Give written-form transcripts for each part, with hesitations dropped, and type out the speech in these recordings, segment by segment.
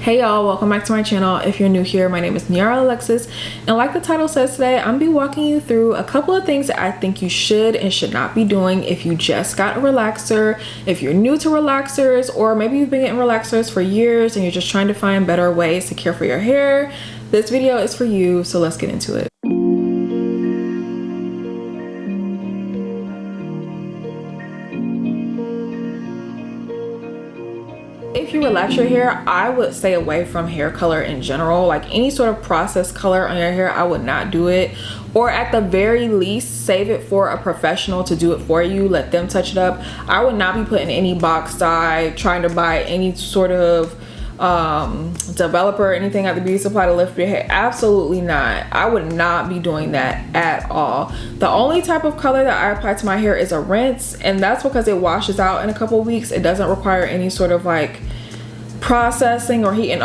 Hey y'all, welcome back to my channel. If you're new here, my name is Niara Alexis, and like the title says today, I'm gonna be walking you through a couple of things that I think you should and should not be doing if you just got a relaxer, if you're new to relaxers, or maybe you've been getting relaxers for years and you're just trying to find better ways to care for your hair. This video is for you, so let's get into it. If you relax your hair, I would stay away from hair color in general. Like any sort of processed color on your hair, I would not do it. Or at the very least, save it for a professional to do it for you. Let them touch it up. I would not be putting any box dye, trying to buy any sort of developer or anything at the beauty supply to lift your hair. Absolutely not. I would not be doing that at all. The only type of color that I apply to my hair is a rinse, and that's because it washes out in a couple weeks. It doesn't require any sort of like processing or heating.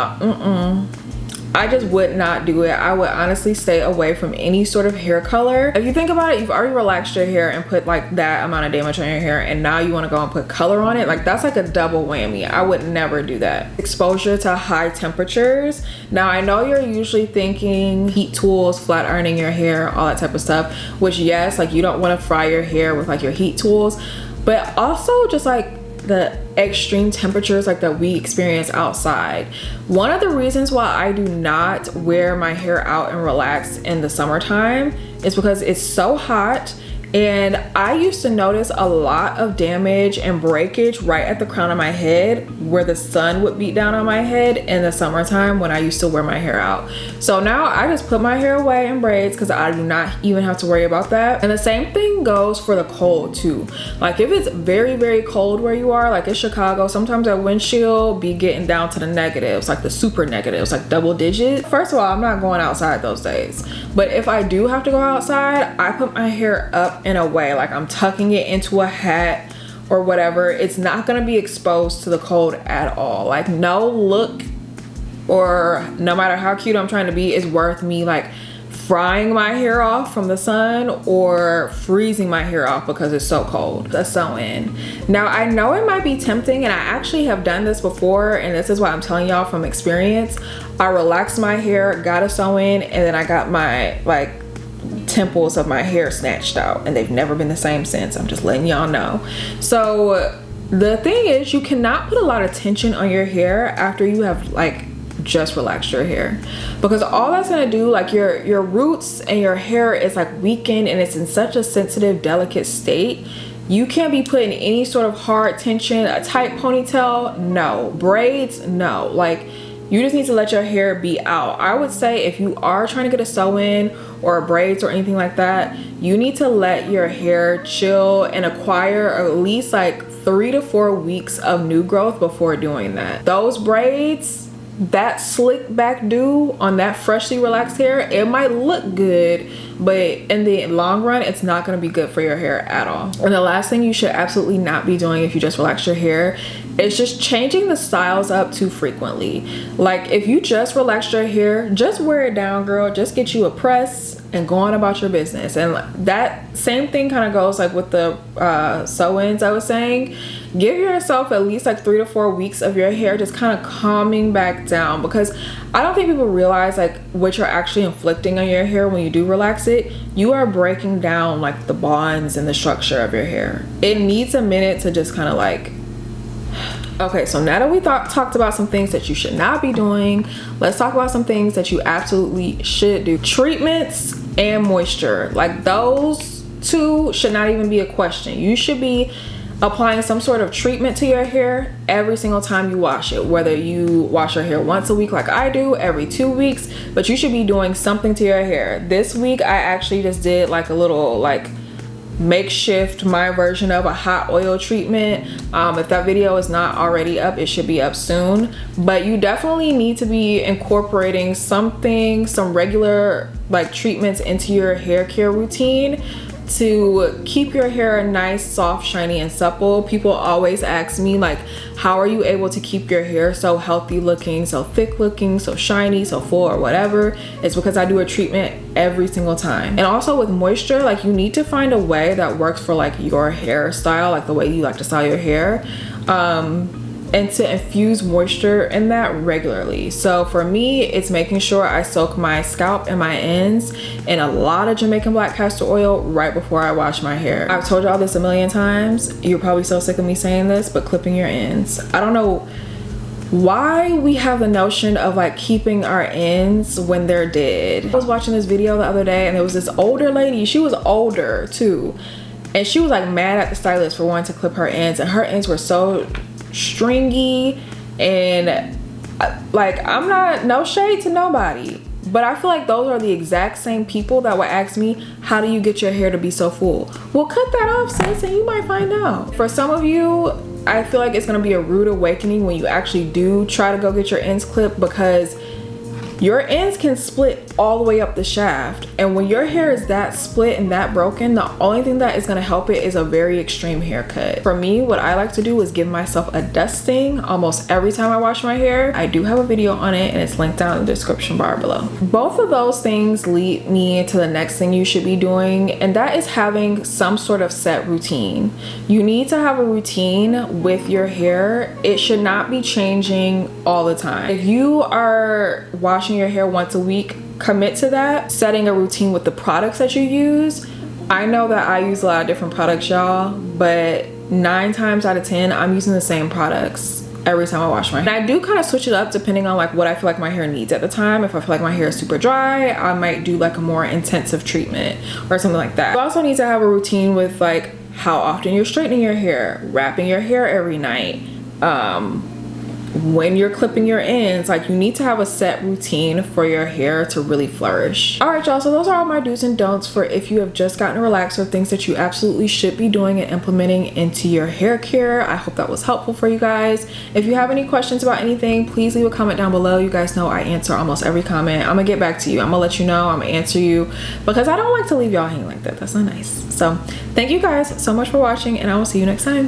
I just would not do it. I would honestly stay away from any sort of hair color. If you think about it, you've already relaxed your hair and put like that amount of damage on your hair, and now you want to go and put color on it. Like that's like a double whammy. I would never do that. Exposure to high temperatures. Now I know you're usually thinking heat tools, flat ironing your hair, all that type of stuff, which yes, like you don't want to fry your hair with like your heat tools, but also just like the extreme temperatures like that we experience outside. One of the reasons why I do not wear my hair out and relax in the summertime is because it's so hot, and I used to notice a lot of damage and breakage right at the crown of my head where the sun would beat down on my head in the summertime when I used to wear my hair out. So now I just put my hair away in braids because I do not even have to worry about that. And the same thing goes for the cold too. Like if it's very, very cold where you are, like in Chicago, sometimes that windshield be getting down to the negatives, like the super negatives, like double digits. First of all, I'm not going outside those days. But if I do have to go outside, I put my hair up in a way, like I'm tucking it into a hat or whatever. It's not going to be exposed to the cold at all. Like no look, or no matter how cute I'm trying to be, is worth me like frying my hair off from the sun or freezing my hair off because it's so cold. The sew-in. Now I know it might be tempting, and I actually have done this before, and this is why I'm telling y'all from experience. I relaxed my hair, got a sew-in, and then I got my like temples of my hair snatched out, and they've never been the same since. I'm just letting y'all know. So the thing is, you cannot put a lot of tension on your hair after you have like just relaxed your hair, because all that's gonna do, like your roots and your hair is like weakened, and it's in such a sensitive, delicate state. You can't be putting any sort of hard tension. A tight ponytail, no. Braids, no. Like you just need to let your hair be out. I would say if you are trying to get a sew-in or braids or anything like that, you need to let your hair chill and acquire at least like 3 to 4 weeks of new growth before doing that. Those braids, that slick back do on that freshly relaxed hair, it might look good, but in the long run, it's not going to be good for your hair at all. And the last thing you should absolutely not be doing if you just relax your hair is just changing the styles up too frequently. Like if you just relaxed your hair, just wear it down, girl. Just get you a press and go on about your business. And that same thing kind of goes like with the sew-ins I was saying. Give yourself at least like 3 to 4 weeks of your hair just kind of calming back down, because I don't think people realize like what you're actually inflicting on your hair when you do relax it. You are breaking down like the bonds and the structure of your hair. It needs a minute to just kind of like, okay, so now that we talked about some things that you should not be doing, let's talk about some things that you absolutely should do. Treatments and moisture, like those two should not even be a question. You should be applying some sort of treatment to your hair every single time you wash it, whether you wash your hair once a week like I do, every 2 weeks, but you should be doing something to your hair. This week I actually just did like a little like makeshift, my version of a hot oil treatment. If that video is not already up, it should be up soon. But you definitely need to be incorporating some regular like treatments into your hair care routine to keep your hair nice, soft, shiny, and supple. People always ask me like, how are you able to keep your hair so healthy looking, so thick looking, so shiny, so full, or whatever? It's because I do a treatment every single time. And also with moisture, like you need to find a way that works for like your hairstyle, like the way you like to style your hair. and to infuse moisture in that regularly. So for me, it's making sure I soak my scalp and my ends in a lot of Jamaican black castor oil right before I wash my hair. I've told y'all this a million times. You're probably so sick of me saying this, but clipping your ends. I don't know why we have the notion of like keeping our ends when they're dead. I was watching this video the other day and there was this older lady. She was older too. And she was like mad at the stylist for wanting to clip her ends, and her ends were so stringy. And like, I'm not, no shade to nobody, but I feel like those are the exact same people that would ask me, how do you get your hair to be so full? Well, cut that off, sis, and you might find out. For some of you, I feel like it's gonna be a rude awakening when you actually do try to go get your ends clipped, because your ends can split all the way up the shaft, and when your hair is that split and that broken, the only thing that is going to help it is a very extreme haircut. For me, what I like to do is give myself a dusting almost every time I wash my hair. I do have a video on it and it's linked down in the description bar below. Both of those things lead me to the next thing you should be doing, and that is having some sort of set routine. You need to have a routine with your hair. It should not be changing all the time. If you are washing your hair once a week, commit to that. Setting a routine with the products that you use. I know that I use a lot of different products, y'all, but 9 times out of 10 I'm using the same products every time I wash my hair. And I do kind of switch it up depending on like what I feel like my hair needs at the time. If I feel like my hair is super dry, I might do like a more intensive treatment or something like that. You also need to have a routine with like how often you're straightening your hair, wrapping your hair every night, when you're clipping your ends. Like, you need to have a set routine for your hair to really flourish. All right, y'all, so those are all my do's and don'ts for if you have just gotten a relaxer, things that you absolutely should be doing and implementing into your hair care. I hope that was helpful for you guys. If you have any questions about anything, please leave a comment down below. You guys know I answer almost every comment. I'm gonna get back to you. I'm gonna let you know. I'm gonna answer you, because I don't like to leave y'all hanging like that. That's not nice. So thank you guys so much for watching, and I will see you next time.